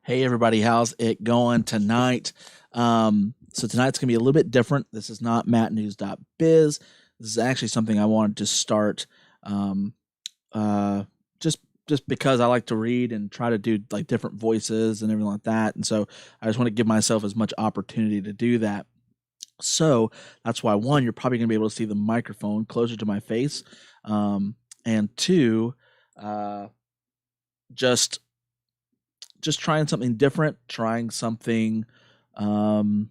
Hey everybody, how's it going tonight? So tonight's gonna be a little bit different. This is not mattnews.biz. This is actually something I wanted to start um, uh, just because I like to read and try to do like different voices and everything like that. And so I just want to give myself as much opportunity to do that. So that's why one, you're probably gonna be able to see the microphone closer to my face, um, and two, uh, just trying something different, trying something. Um,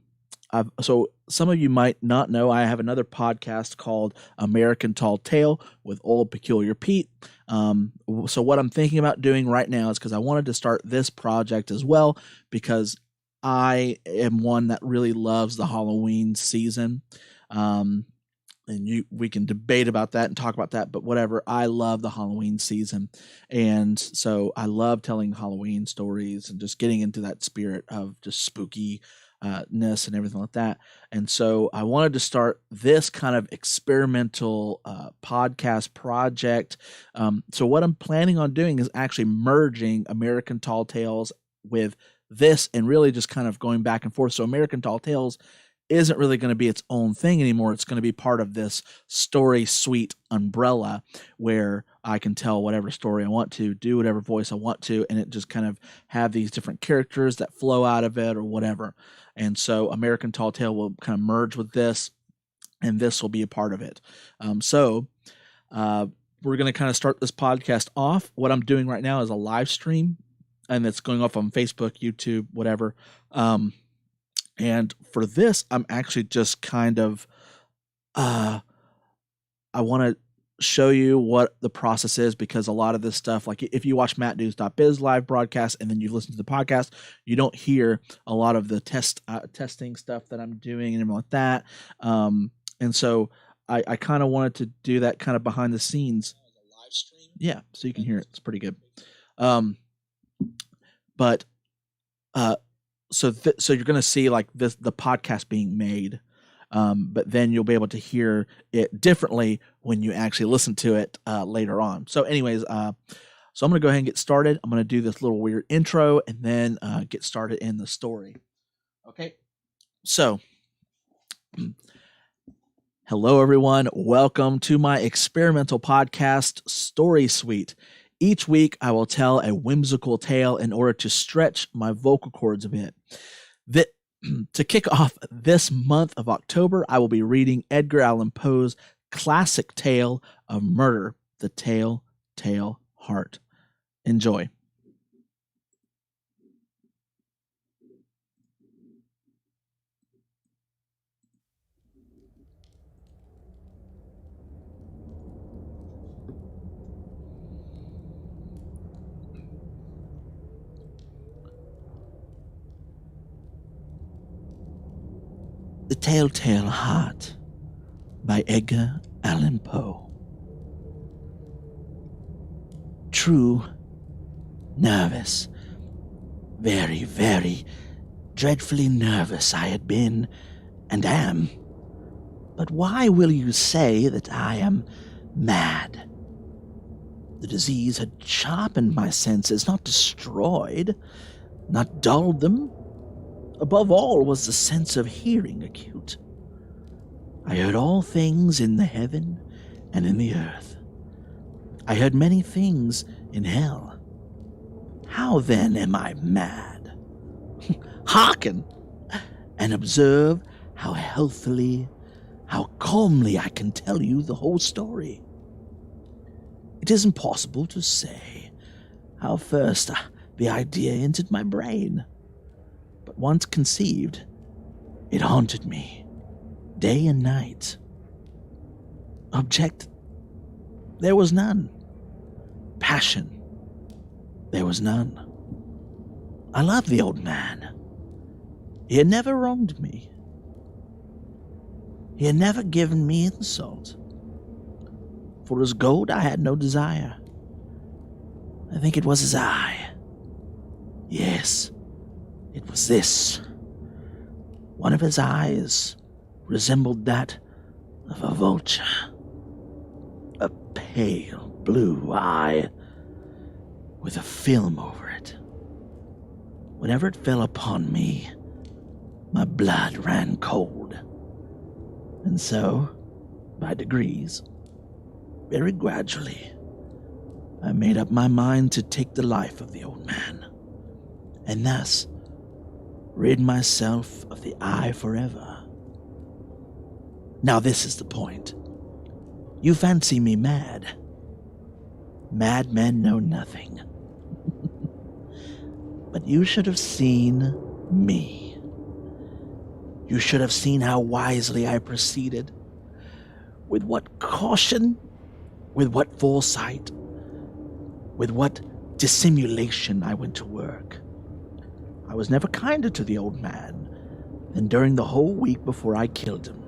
so some of you might not know I have another podcast called American Tall Tale with Old Peculiar Pete. So what I'm thinking about doing right now is because I wanted to start this project as well because I am one that really loves the Halloween season. And we can debate about that and talk about that, but whatever. I love the Halloween season, and so I love telling Halloween stories and just getting into that spirit of just spooky ness and everything like that. And so I wanted to start this kind of experimental podcast project. So what I'm planning on doing is actually merging American Tall Tales with this and really just kind of going back and forth. So American Tall Tales isn't really going to be its own thing anymore. It's going to be part of this story suite umbrella where I can tell whatever story I want to, do whatever voice I want to, and it just kind of have these different characters that flow out of it or whatever. And so American Tall Tale will kind of merge with this, and this will be a part of it. So we're going to kind of start this podcast off. What I'm doing right now is a live stream, and it's going off on Facebook, YouTube, whatever. And for this, I'm actually just kind of, I want to show you what the process is because a lot of this stuff, like if you watch mattnews.biz live broadcast and then you listen to the podcast, you don't hear a lot of the testing stuff that I'm doing and everything like that. And so I kind of wanted to do that kind of behind the scenes. Live stream? Yeah, so you can hear it. It's pretty good. So you're going to see like the podcast being made, but then you'll be able to hear it differently when you actually listen to it later on. So anyways, so I'm going to go ahead and get started. I'm going to do this little weird intro and then get started in the story. Okay, so hello everyone. Welcome to my experimental podcast, Story Suite. Each week, I will tell a whimsical tale in order to stretch my vocal cords a bit. To kick off this month of October, I will be reading Edgar Allan Poe's classic tale of murder, The Telltale Heart. Enjoy. The Telltale Heart by Edgar Allan Poe. True, nervous, very, very dreadfully nervous I had been and am. But why will you say that I am mad? The disease had sharpened my senses, not destroyed, not dulled them. Above all was the sense of hearing acute. I heard all things in the heaven and in the earth. I heard many things in hell. How then am I mad? Hearken and observe how healthily, how calmly I can tell you the whole story. It is impossible to say how first the idea entered my brain. But once conceived, it haunted me, day and night. Object, there was none. Passion, there was none. I loved the old man. He had never wronged me. He had never given me insult. For his gold I had no desire. I think it was his eye. Yes. It was this. One of his eyes resembled that of a vulture. A pale blue eye with a film over it. Whenever it fell upon me, my blood ran cold. And so, by degrees, very gradually, I made up my mind to take the life of the old man, and thus rid myself of the eye forever. Now this is the point. You fancy me mad. Madmen know nothing. But you should have seen me. You should have seen how wisely I proceeded, with what caution, with what foresight, with what dissimulation I went to work. I was never kinder to the old man than during the whole week before I killed him.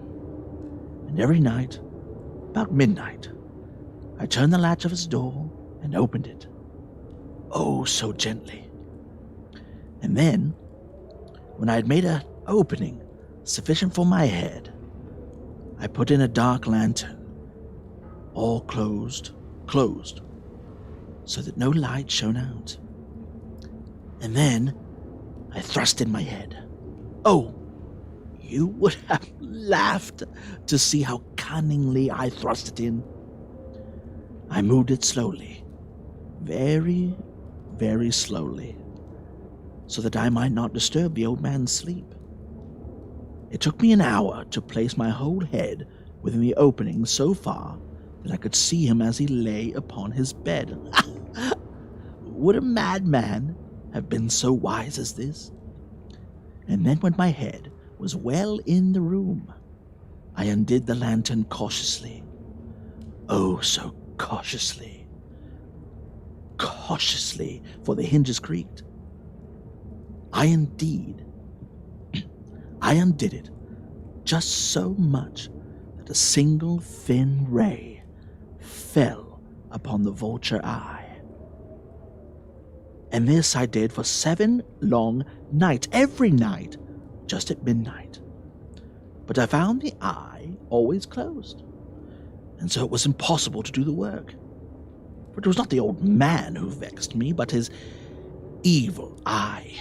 And every night, about midnight, I turned the latch of his door and opened it, oh so gently. And then, when I had made an opening sufficient for my head, I put in a dark lantern, all closed, so that no light shone out. And then I thrust in my head. Oh, you would have laughed to see how cunningly I thrust it in. I moved it slowly, very, very slowly, so that I might not disturb the old man's sleep. It took me an hour to place my whole head within the opening so far that I could see him as he lay upon his bed. Would a madman have been so wise as this? And then when my head was well in the room, I undid the lantern cautiously. Oh, so cautiously. Cautiously, for the hinges creaked. I undid it just so much that a single thin ray fell upon the vulture eye. And this I did for 7 long nights, every night, just at midnight. But I found the eye always closed, and so it was impossible to do the work. For it was not the old man who vexed me, but his evil eye.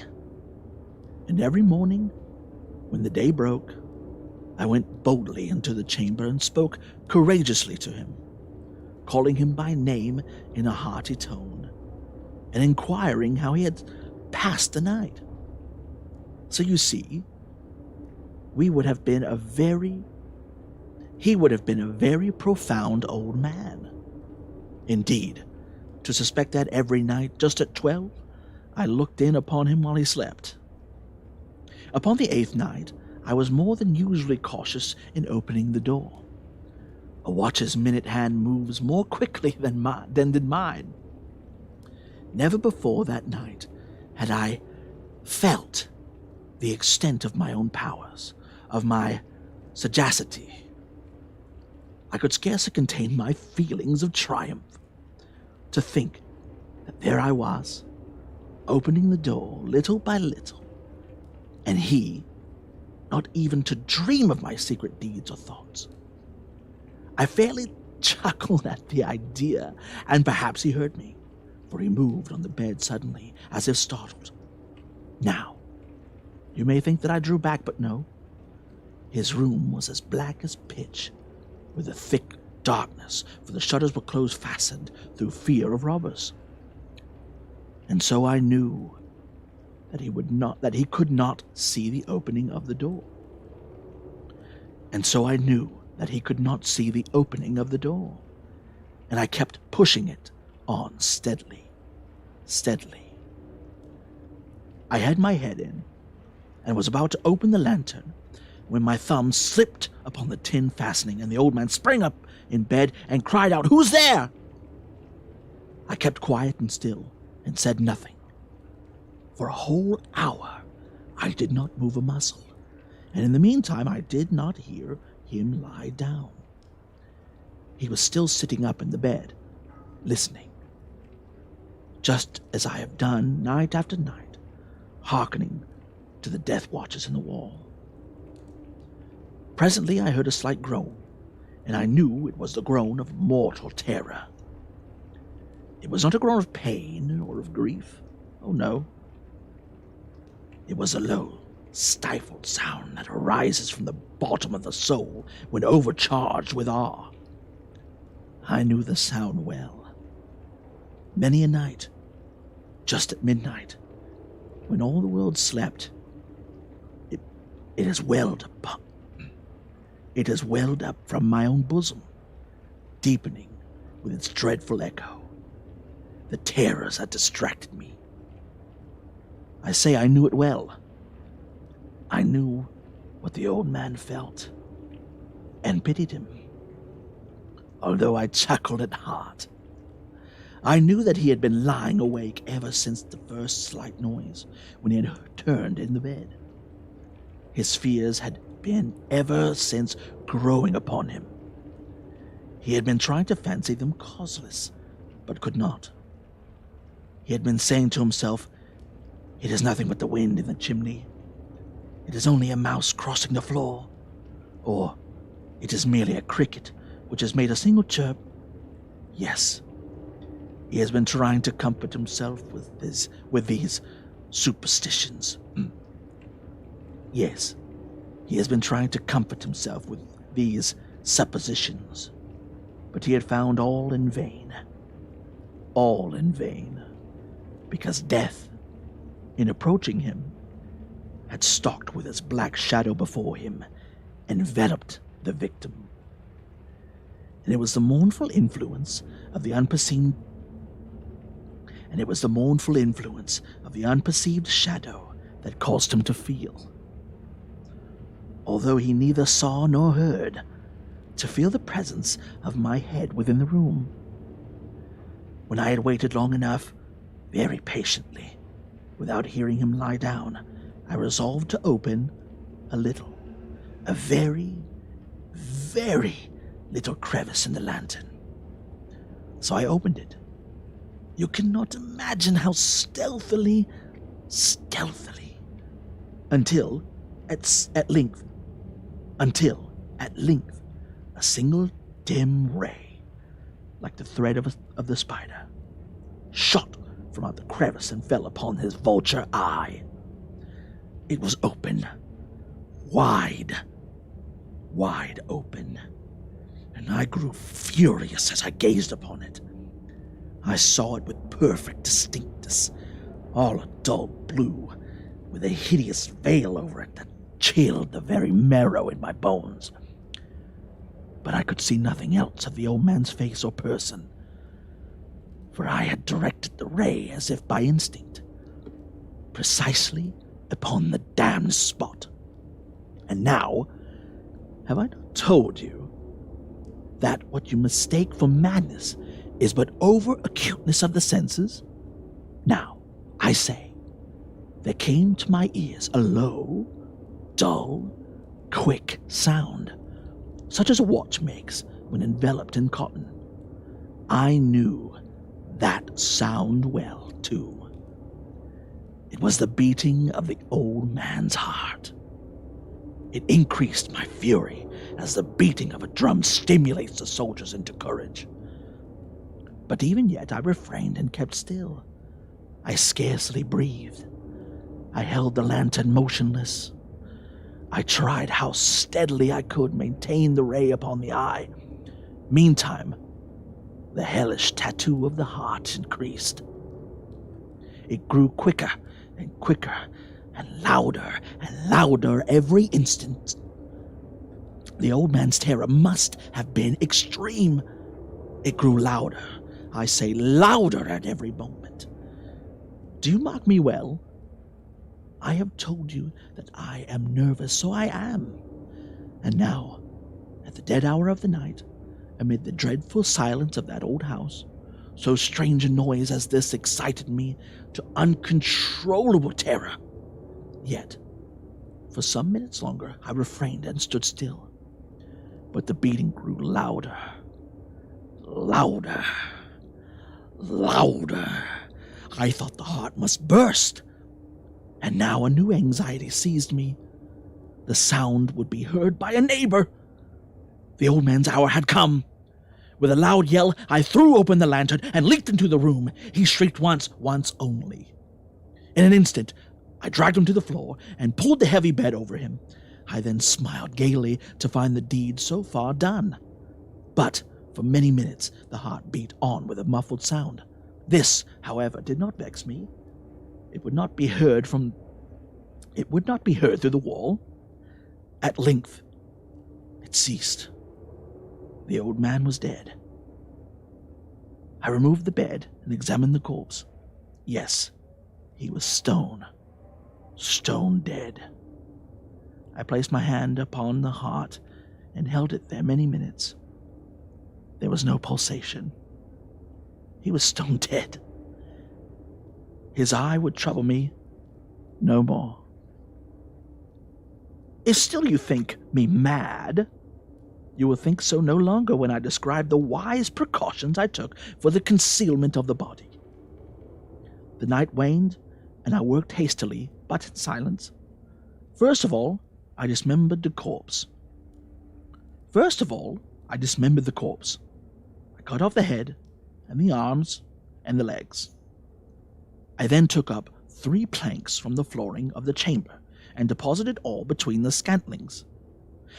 And every morning, when the day broke, I went boldly into the chamber and spoke courageously to him, calling him by name in a hearty tone, and inquiring how he had passed the night. So you see, he would have been a very profound old man. Indeed, to suspect that every night, just at 12, I looked in upon him while he slept. Upon the 8th night, I was more than usually cautious in opening the door. A watch's minute hand moves more quickly than did mine. Never before that night had I felt the extent of my own powers, of my sagacity. I could scarcely contain my feelings of triumph. To think that there I was, opening the door little by little, and he not even to dream of my secret deeds or thoughts. I fairly chuckled at the idea, and perhaps he heard me, for he moved on the bed suddenly, as if startled. Now, you may think that I drew back, but no. His room was as black as pitch, with a thick darkness, for the shutters were closed fastened through fear of robbers. And so I knew that he could not see the opening of the door. And so I knew that he could not see the opening of the door. And I kept pushing it on steadily. I had my head in, and was about to open the lantern, when my thumb slipped upon the tin fastening, and the old man sprang up in bed and cried out, "Who's there?" I kept quiet and still, and said nothing. For a whole hour I did not move a muscle, and in the meantime I did not hear him lie down. He was still sitting up in the bed, listening, just as I have done night after night, hearkening to the death watches in the wall. Presently I heard a slight groan, and I knew it was the groan of mortal terror. It was not a groan of pain or of grief. Oh, no. It was a low, stifled sound that arises from the bottom of the soul when overcharged with awe. I knew the sound well. Many a night, just at midnight, when all the world slept, it has welled up. It has welled up from my own bosom, deepening with its dreadful echo. The terrors had distracted me. I say I knew it well. I knew what the old man felt, and pitied him, although I chuckled at heart. I knew that he had been lying awake ever since the first slight noise, when he had turned in the bed. His fears had been ever since growing upon him. He had been trying to fancy them causeless, but could not. He had been saying to himself, "It is nothing but the wind in the chimney. It is only a mouse crossing the floor. Or, it is merely a cricket which has made a single chirp." Yes, he has been trying to comfort himself with these superstitions. Yes, he has been trying to comfort himself with these suppositions. But he had found all in vain. All in vain. Because death, in approaching him, had stalked with its black shadow before him, enveloped the victim. And it was the mournful influence of the unperceived shadow that caused him to feel, although he neither saw nor heard, to feel the presence of my head within the room. When I had waited long enough, very patiently, without hearing him lie down, I resolved to open a very, very little crevice in the lantern. So I opened it. You cannot imagine how stealthily, until at length, a single dim ray, like the thread of the spider, shot from out the crevice and fell upon his vulture eye. It was open, wide open, and I grew furious as I gazed upon it. I saw it with perfect distinctness, all a dull blue, with a hideous veil over it that chilled the very marrow in my bones. But I could see nothing else of the old man's face or person, for I had directed the ray as if by instinct, precisely upon the damned spot. And now, have I not told you that what you mistake for madness is but over-acuteness of the senses? Now, I say, there came to my ears a low, dull, quick sound, such as a watch makes when enveloped in cotton. I knew that sound well, too. It was the beating of the old man's heart. It increased my fury as the beating of a drum stimulates the soldiers into courage. But even yet I refrained and kept still. I scarcely breathed. I held the lantern motionless. I tried how steadily I could maintain the ray upon the eye. Meantime, the hellish tattoo of the heart increased. It grew quicker and quicker and louder every instant. The old man's terror must have been extreme. It grew louder, I say louder at every moment. Do you mark me well? I have told you that I am nervous, so I am. And now, at the dead hour of the night, amid the dreadful silence of that old house, so strange a noise as this excited me to uncontrollable terror. Yet, for some minutes longer, I refrained and stood still. But the beating grew louder. I thought the heart must burst. And now a new anxiety seized me. The sound would be heard by a neighbor. The old man's hour had come. With a loud yell, I threw open the lantern and leaped into the room. He shrieked once only. In an instant, I dragged him to the floor and pulled the heavy bed over him. I then smiled gaily to find the deed so far done. But for many minutes the heart beat on with a muffled sound. This, however, did not vex me. It would not be heard through the wall. At length, it ceased. The old man was dead. I removed the bed and examined the corpse. Yes, he was stone dead. I placed my hand upon the heart and held it there many minutes. There was no pulsation. He was stone dead. His eye would trouble me no more. If still you think me mad, you will think so no longer when I describe the wise precautions I took for the concealment of the body. The night waned, and I worked hastily, but in silence. First of all, I dismembered the corpse. I cut off the head, and the arms, and the legs. I then took up 3 planks from the flooring of the chamber, and deposited all between the scantlings.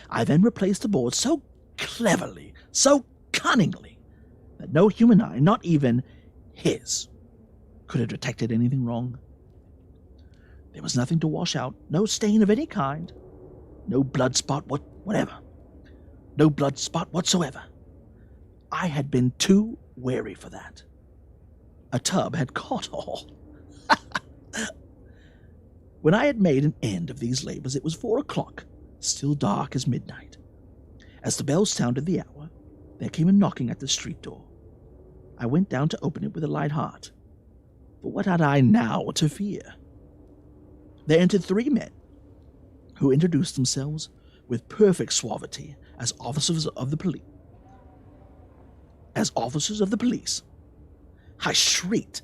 I then replaced the boards so cleverly, so cunningly, that no human eye, not even his, could have detected anything wrong. There was nothing to wash out, no stain of any kind, no blood spot whatsoever. I had been too wary for that. A tub had caught all. When I had made an end of these labors, it was 4 o'clock, still dark as midnight. As the bell sounded the hour, there came a knocking at the street door. I went down to open it with a light heart. But what had I now to fear? There entered 3 men, who introduced themselves with perfect suavity as officers of the police. I shrieked.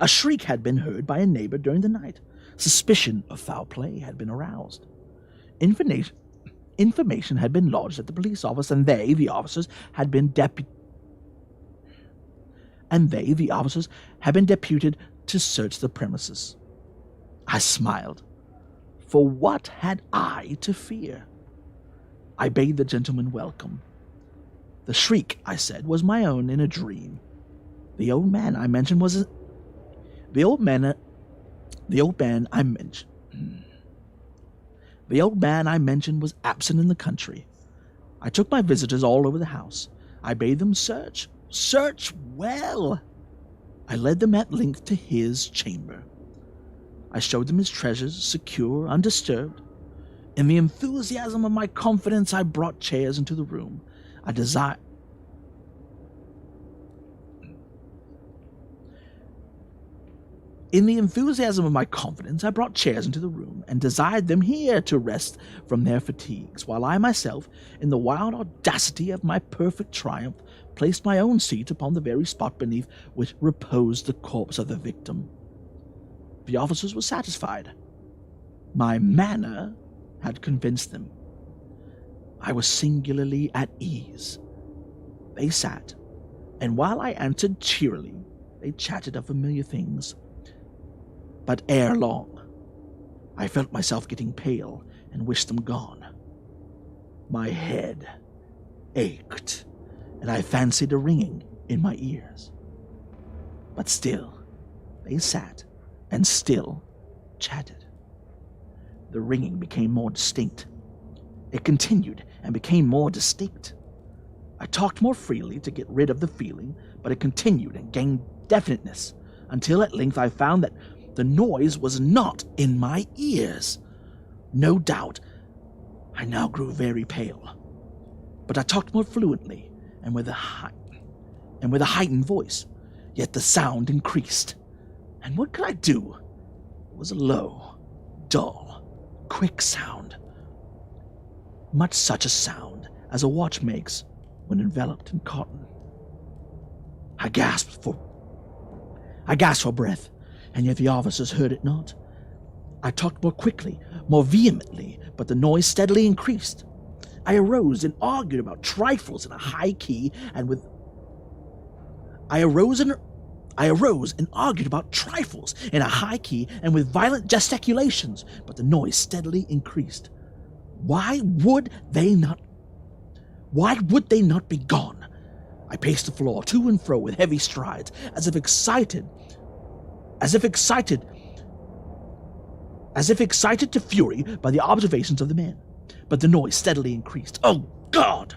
A shriek had been heard by a neighbor during the night. Suspicion of foul play had been aroused. Information had been lodged at the police office, and they, the officers, had been deputed to search the premises. I smiled. For what had I to fear? I bade the gentleman welcome. The shriek, I said, was my own in a dream. The old man I mentioned was absent in the country. I took my visitors all over the house. I bade them search well. I led them at length to his chamber. I showed them his treasures, secure, undisturbed. In the enthusiasm of my confidence, I brought chairs into the room. I desired them here to rest from their fatigues, while I myself, in the wild audacity of my perfect triumph, placed my own seat upon the very spot beneath which reposed the corpse of the victim. The officers were satisfied. My manner had convinced them. I was singularly at ease. They sat, and while I answered cheerily, they chatted of familiar things. But ere long, I felt myself getting pale and wished them gone. My head ached, and I fancied a ringing in my ears. But still, they sat and still chatted. The ringing became more distinct. It continued and became more distinct. I talked more freely to get rid of the feeling, but it continued and gained definiteness, until at length I found that the noise was not in my ears. No doubt, I now grew very pale, but I talked more fluently and with a heightened voice, yet the sound increased. And what could I do? It was a low, dull, quick sound, much such a sound as a watch makes when enveloped in cotton. I gasped for breath, and yet the officers heard it not. I talked more quickly, more vehemently, but the noise steadily increased. I arose and argued about trifles in a high key, and with I arose and argued about trifles in a high key and with violent gesticulations, but the noise steadily increased. Why would they not be gone? I paced the floor to and fro with heavy strides, as if excited to fury by the observations of the men. But the noise steadily increased. Oh, God!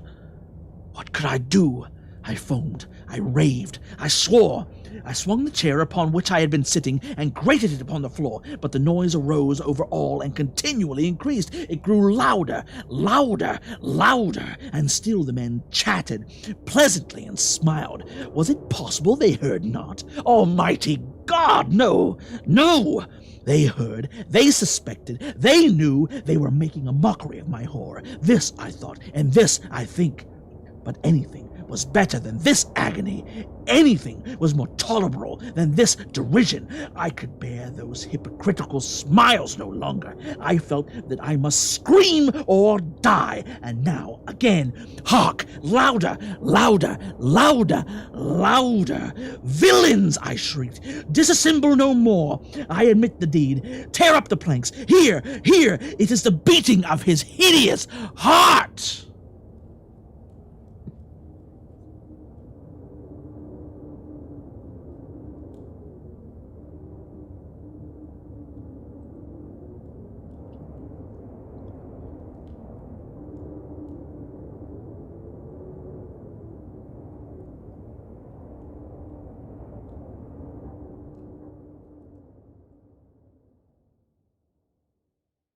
What could I do? I foamed. I raved. I swore. I swung the chair upon which I had been sitting and grated it upon the floor, but the noise arose over all and continually increased. It grew louder, louder, louder, and still the men chatted pleasantly and smiled. Was it possible they heard not? Almighty God, no, no! They heard, they suspected, they knew they were making a mockery of my horror. This I thought, and this I think. But anything was better than this agony. Anything was more tolerable than this derision. I could bear those hypocritical smiles no longer. I felt that I must scream or die. And now, again, hark! Louder, louder, louder, louder! Villains! I shrieked. Disassemble no more. I admit the deed. Tear up the planks. Here, here! It is the beating of his hideous heart!